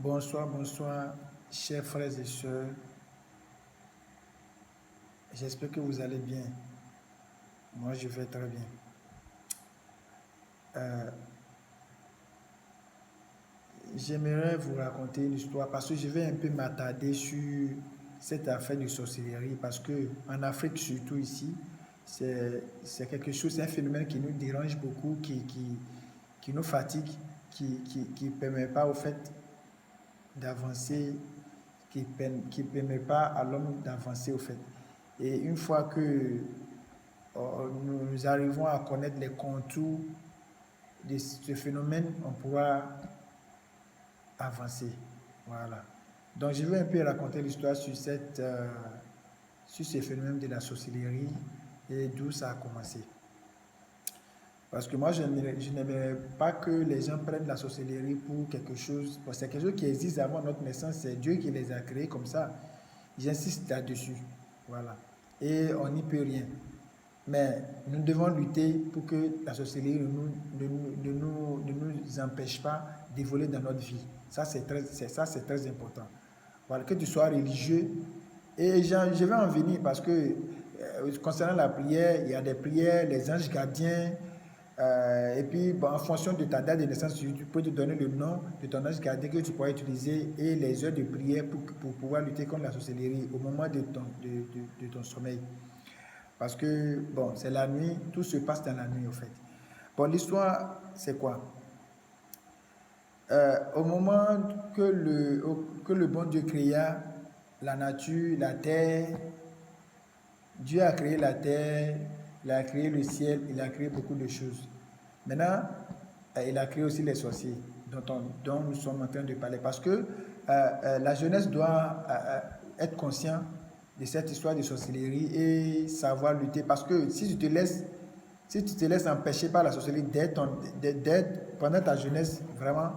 Bonsoir, bonsoir, chers frères et sœurs. J'espère que vous allez bien. Moi, je vais très bien. Euh, J'aimerais vous raconter une histoire parce que je vais un peu m'attarder sur cette affaire de sorcellerie parce que en Afrique, surtout ici, c'est quelque chose, c'est un phénomène qui nous dérange beaucoup, qui nous fatigue, qui ne permet pas au fait d'avancer, qui permet pas à l'homme d'avancer au fait. Et une fois que nous arrivons à connaître les contours de ce phénomène, on pourra avancer. Voilà. Donc, je vais un peu raconter l'histoire sur ce phénomène de la sorcellerie et d'où ça a commencé. Parce que moi, je n'aimerais pas que les gens prennent la sorcellerie pour quelque chose. Parce que c'est quelque chose qui existe avant notre naissance. C'est Dieu qui les a créés comme ça. J'insiste là-dessus. Voilà. Et on n'y peut rien. Mais nous devons lutter pour que la sorcellerie ne nous empêche pas d'évoluer dans notre vie. Ça, c'est très important. Voilà, que tu sois religieux. Et je vais en venir parce que concernant la prière, il y a des prières, les anges gardiens. Et puis, bon, en fonction de ta date de naissance, tu peux te donner le nom de ton ange gardien que tu pourras utiliser et les heures de prière pour pouvoir lutter contre la sorcellerie au moment de ton sommeil. Parce que, bon, c'est la nuit, tout se passe dans la nuit, au fait. Bon, l'histoire, c'est quoi? Au moment que le bon Dieu créa la nature, la terre, Dieu a créé la terre, il a créé le ciel, il a créé beaucoup de choses. Maintenant, il a créé aussi les sorciers dont nous sommes en train de parler. Parce que la jeunesse doit être conscient de cette histoire de sorcellerie et savoir lutter. Parce que si tu te laisses empêcher par la sorcellerie pendant ta jeunesse, vraiment,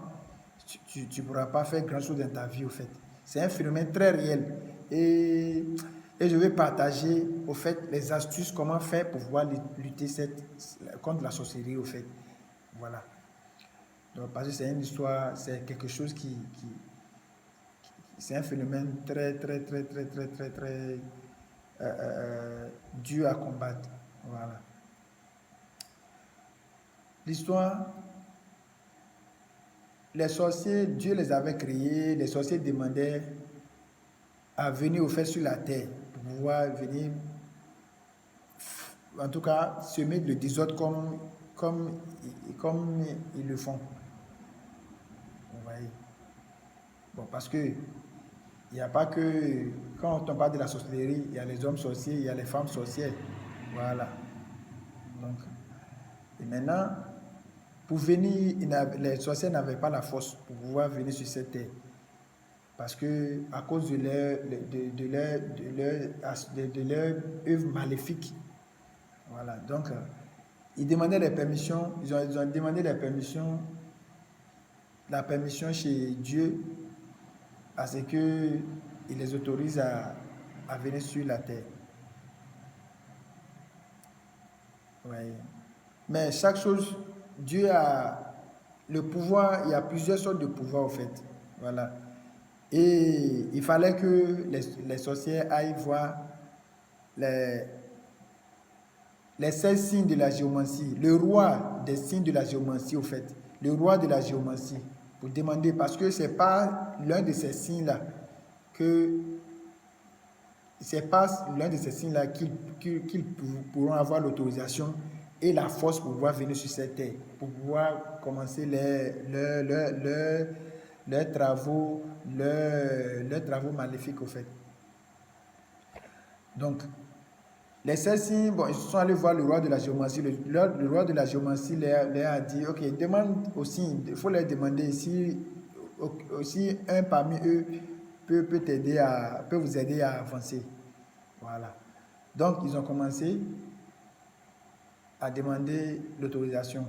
tu ne pourras pas faire grand-chose dans ta vie, au fait. C'est un phénomène très réel. Et je vais partager, au fait, les astuces, comment faire pour pouvoir lutter contre la sorcellerie, au fait. Voilà. Donc, parce que c'est une histoire, c'est quelque chose c'est un phénomène très dur à combattre. Voilà. L'histoire, les sorciers, Dieu les avait créés, les sorciers demandaient à venir au fait sur la terre pour pouvoir venir, en tout cas, semer le désordre comme ils le font. Vous voyez? Bon, parce que il n'y a pas que, quand on parle de la sorcellerie, il y a les hommes sorciers, il y a les femmes sorcières. Voilà. Donc, et maintenant, pour venir, les sorciers n'avaient pas la force pour pouvoir venir sur cette terre. Parce que, à cause de leur œuvre maléfique. Voilà. Donc, ils demandaient les permissions, ils ont demandé la permission chez Dieu à ce qu'il les autorise à venir sur la terre. Ouais. Mais chaque chose, Dieu a le pouvoir, il y a plusieurs sortes de pouvoirs, en fait. Voilà. Et il fallait que les sorcières aillent voir les 16 signes de la géomancie, le roi des signes de la géomancie, au fait. Le roi de la géomancie. Pour demander, parce que c'est pas l'un de ces signes-là que c'est pas l'un de ces signes-là qu'ils pourront avoir l'autorisation et la force pour pouvoir venir sur cette terre, pour pouvoir commencer leurs travaux, leurs travaux maléfiques, au fait. Donc, les 16 signes, bon, ils sont allés voir le roi de la géomancie. Le roi de la géomancie leur a dit, ok, demande aussi, il faut leur demander si aussi un parmi eux peut vous aider à avancer. Voilà. Donc, ils ont commencé à demander l'autorisation.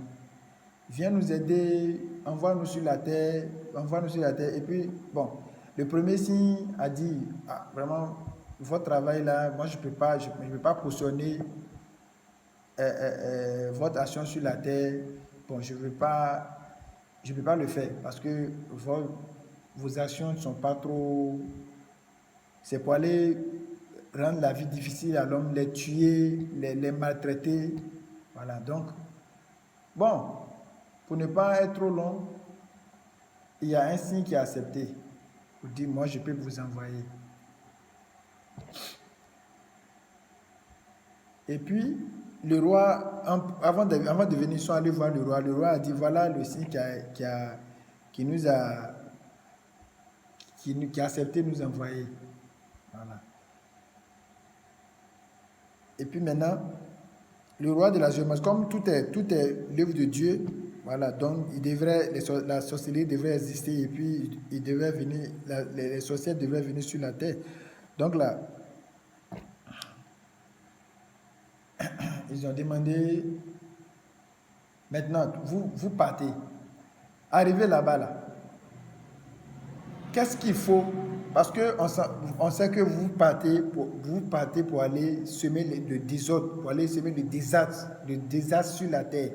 Viens nous aider, envoie-nous sur la terre, envoie-nous sur la terre. Et puis, bon, le premier signe a dit, ah, vraiment, votre travail là, moi je ne peux pas cautionner votre action sur la terre. Bon, je ne peux pas le faire parce que vos actions ne sont pas trop... C'est pour aller rendre la vie difficile à l'homme, les tuer, les maltraiter. Voilà, donc, bon, pour ne pas être trop long, il y a un signe qui est accepté. Vous dites, moi, je peux vous envoyer. Et puis, le roi, avant de venir, ils sont allés voir le roi. Le roi a dit, voilà le signe qui nous a, qui a accepté de nous envoyer. Voilà. Et puis maintenant, le roi de la géométrie, comme tout est l'œuvre de Dieu, voilà, donc la sorcellerie devrait exister et puis il devait venir, les sorcières devraient venir sur la terre. Donc là, ils ont demandé, maintenant, vous partez, arrivez là-bas, là. Qu'est-ce qu'il faut? Parce qu'on sait que vous partez pour aller semer le désordre, pour aller semer le désastre sur la terre.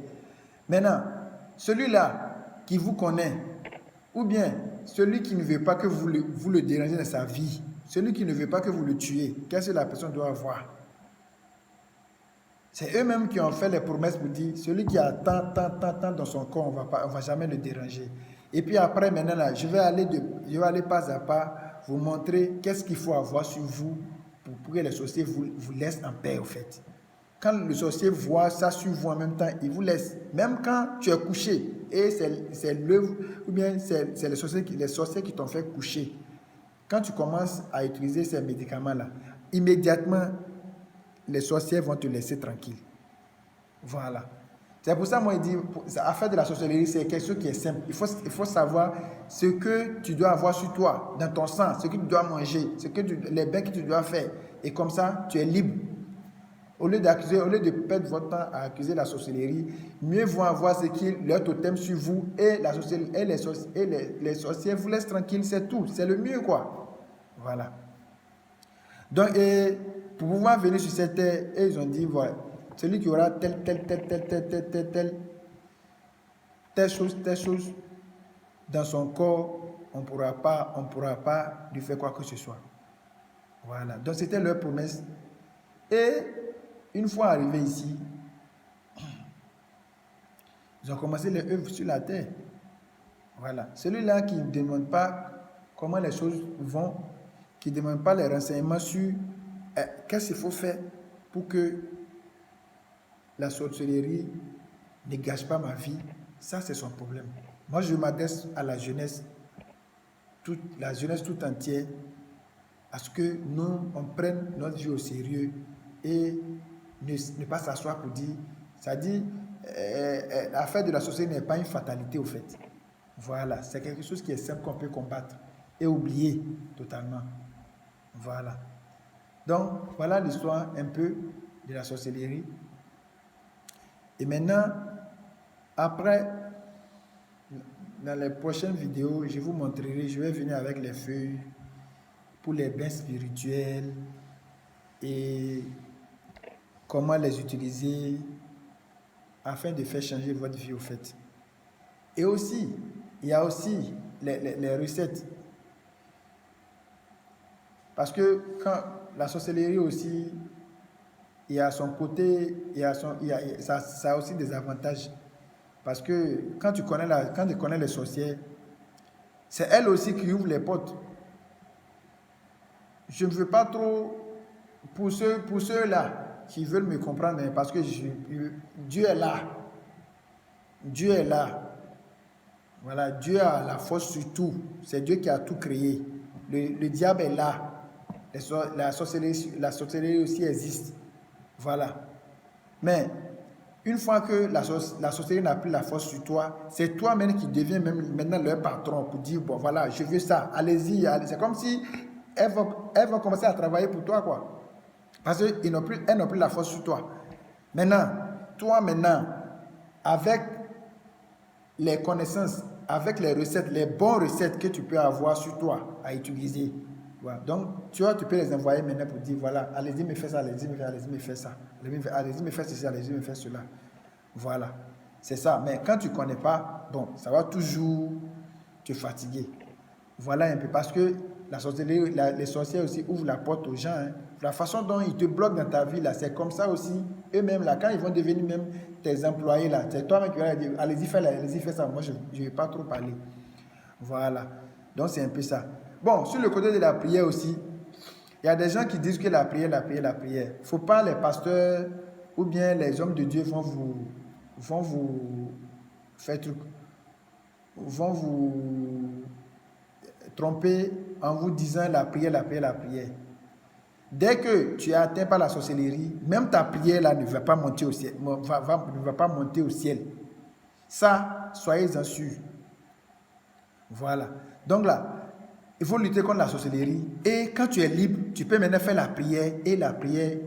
Maintenant, celui-là qui vous connaît, ou bien celui qui ne veut pas que vous le dérangez dans sa vie, celui qui ne veut pas que vous le tuiez, qu'est-ce que la personne doit avoir? C'est eux-mêmes qui ont fait les promesses pour dire, celui qui a tant dans son corps, on va jamais le déranger. Et puis après, maintenant, là, je vais aller pas à pas vous montrer qu'est-ce qu'il faut avoir sur vous pour que les sorciers vous laissent en paix, au fait. Quand le sorcier voit ça sur vous en même temps, il vous laisse. Même quand tu es couché, et c'est l'œuvre, ou bien c'est les sorciers qui t'ont fait coucher. Quand tu commences à utiliser ces médicaments-là, immédiatement, les sorciers vont te laisser tranquille. Voilà. C'est pour ça, moi, il dit, affaire de la sorcellerie, c'est quelque chose qui est simple. Il faut savoir ce que tu dois avoir sur toi, dans ton sang, ce que tu dois manger, les bains que tu dois faire. Et comme ça, tu es libre. Au lieu de perdre votre temps à accuser la sorcellerie, mieux vaut avoir leur totem sur vous et les sorciers vous laissent tranquille, c'est tout. C'est le mieux, quoi. Voilà. Donc, pour pouvoir venir sur cette terre, ils ont dit, voilà, celui qui aura telle chose dans son corps, on ne pourra pas lui faire quoi que ce soit. Voilà. Donc, c'était leur promesse. Et une fois arrivés ici, ils ont commencé les œuvres sur la terre. Voilà. Celui-là qui ne demande pas comment les choses vont, qui ne demande pas les renseignements sur qu'est-ce qu'il faut faire pour que la sorcellerie ne gâche pas ma vie, ça c'est son problème. Moi je m'adresse à la jeunesse tout entière, à ce que nous, on prenne notre vie au sérieux et ne pas s'asseoir pour dire, ça dit, l'affaire de la sorcellerie n'est pas une fatalité au fait. Voilà, c'est quelque chose qui est simple qu'on peut combattre et oublier totalement. Voilà. Donc, voilà l'histoire un peu de la sorcellerie. Et maintenant, après, dans les prochaines vidéos, je vous montrerai, je vais venir avec les feuilles pour les bains spirituels et comment les utiliser afin de faire changer votre vie au fait. Et aussi, il y a aussi les recettes. Parce que quand la sorcellerie aussi, il y a son côté, ça a aussi des avantages. Parce que quand tu connais les sorcières, c'est elles aussi qui ouvrent les portes. Je ne veux pas trop, pour ceux-là qui veulent me comprendre, parce que Dieu est là. Dieu est là. Voilà, Dieu a la force sur tout. C'est Dieu qui a tout créé. Le diable est là. La sorcellerie aussi existe. Voilà. Mais une fois que la sorcellerie n'a plus la force sur toi, c'est toi-même qui deviens maintenant leur patron pour dire, bon voilà, je veux ça, allez-y. C'est comme si elles vont commencer à travailler pour toi, quoi. Parce qu'elles n'ont plus la force sur toi. Maintenant, avec les connaissances, avec les recettes, les bonnes recettes que tu peux avoir sur toi à utiliser. Voilà. Donc, tu peux les envoyer maintenant pour dire, voilà, allez-y, me faites ça, allez-y, me faites ça. Allez-y, me faites ceci, allez-y, me faites cela. Voilà. C'est ça. Mais quand tu ne connais pas, bon, ça va toujours te fatiguer. Voilà un peu. Parce que la sorcellerie, les sorciers aussi ouvrent la porte aux gens. Hein. La façon dont ils te bloquent dans ta vie, là, c'est comme ça aussi. Eux-mêmes, là, quand ils vont devenir même tes employés, là, c'est toi-même qui vas leur dire, allez-y, fais ça. Moi, je ne vais pas trop parler. Voilà. Donc, c'est un peu ça. Bon, sur le côté de la prière aussi, il y a des gens qui disent que la prière. Il ne faut pas les pasteurs ou bien les hommes de Dieu vont vous faire truc, vont vous tromper en vous disant la prière. Dès que tu es atteint par la sorcellerie, même ta prière là ne va pas monter au ciel. Ne va pas monter au ciel. Ça, soyez-en sûrs. Voilà. Donc là, il faut lutter contre la sorcellerie. Et quand tu es libre, tu peux maintenant faire la prière. Et la prière,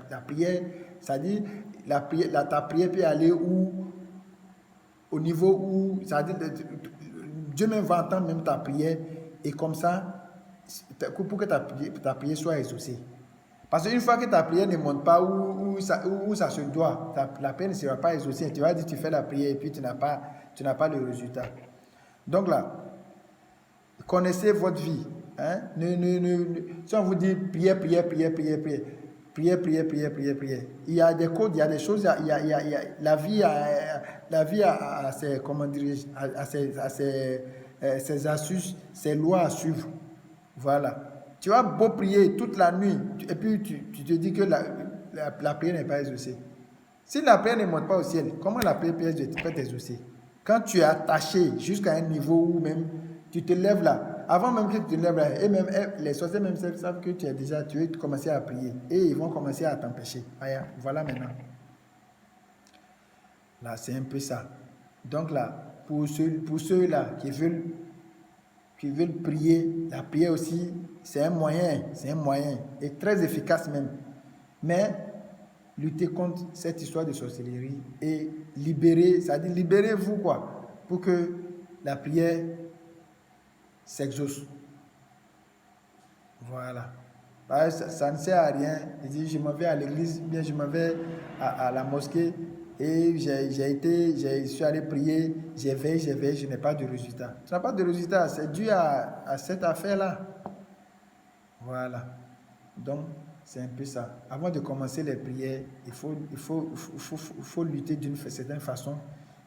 la prière, c'est-à-dire, ta prière peut aller au niveau où, c'est-à-dire, Dieu même va entendre même ta prière. Et comme ça, pour que ta prière soit exaucée. Parce qu'une fois que ta prière ne monte pas où ça se doit, la prière ne sera pas exaucée. Tu vas dire, tu fais la prière et puis tu n'as pas le résultat. Donc là, connaissez votre vie. Hein? Si on vous dit prière. Il y a des codes, il y a des choses, la vie a ses, comment dirais-je, ses astuces, ses lois à suivre. Voilà. Tu vas beau prier toute la nuit et puis tu te dis que la prière n'est pas exaucée. Si la prière ne monte pas au ciel, comment la prière peut être exaucée? Quand tu es attaché jusqu'à un niveau où même tu te lèves là, avant même que tu te lèves là, et même les sorciers même savent que tu veux commencer à prier et ils vont commencer à t'empêcher. Voilà maintenant. Là, c'est un peu ça. Donc là, pour ceux-là qui veulent prier, la prière aussi, c'est un moyen, et très efficace même. Mais lutter contre cette histoire de sorcellerie et c'est-à-dire libérez-vous quoi, pour que la prière s'exauce. Voilà. Ça ne sert à rien. Je m'en vais à l'église, bien je m'en vais à la mosquée et je suis allé prier, j'ai veillé, je n'ai pas de résultat. Tu n'as pas de résultat, c'est dû à cette affaire-là. Voilà. Donc, c'est un peu ça. Avant de commencer les prières, il faut lutter d'une certaine façon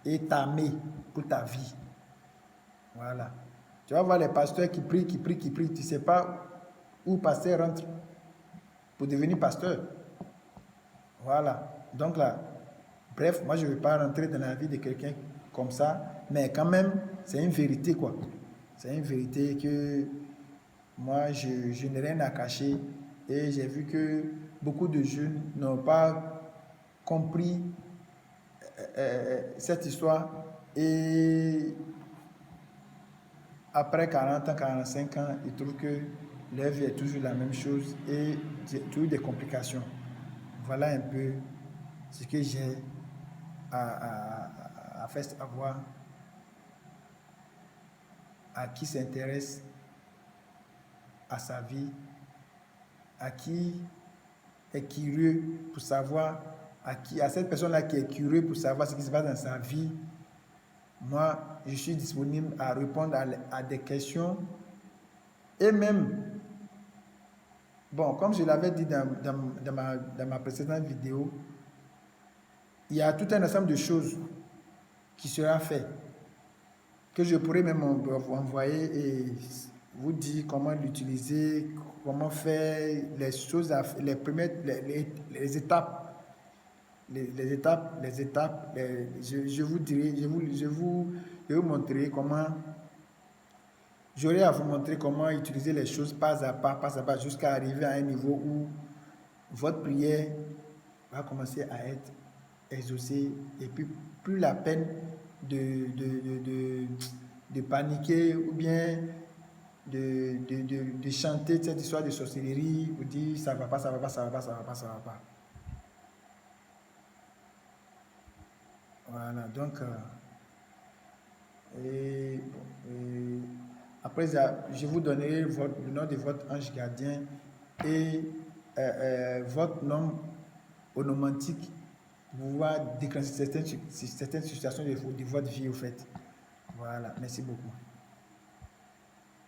et t'armer pour ta vie. Voilà. Tu vas voir les pasteurs qui prient. Tu ne sais pas où pasteur rentre pour devenir pasteur. Voilà. Donc là, bref, moi je ne vais pas rentrer dans la vie de quelqu'un comme ça, mais quand même, c'est une vérité quoi. C'est une vérité que moi, je n'ai rien à cacher et j'ai vu que beaucoup de jeunes n'ont pas compris cette histoire et après 40 ans, 45 ans, ils trouvent que leur vie est toujours la même chose et toujours des complications. Voilà un peu ce que j'ai à faire savoir à qui s'intéresse à sa vie, à qui est curieux pour savoir, à cette personne-là qui est curieux pour savoir ce qui se passe dans sa vie. Moi, je suis disponible à répondre à des questions et même, bon, comme je l'avais dit dans ma précédente vidéo, il y a tout un ensemble de choses qui sera fait, que je pourrais même vous envoyer et vous dire comment l'utiliser, comment faire les choses, les premières, les étapes. Les étapes, je vous dirai, je vous montrerai comment, j'aurai à vous montrer comment utiliser les choses pas à pas, jusqu'à arriver à un niveau où votre prière va commencer à être exaucée et puis plus la peine de paniquer ou bien de chanter cette histoire de sorcellerie ou dire ça va pas. Voilà, donc, après, je vous donnerai le nom de votre ange gardien et votre nom onomantique pour pouvoir déclencher certaines situations de votre vie, au fait. Voilà, merci beaucoup.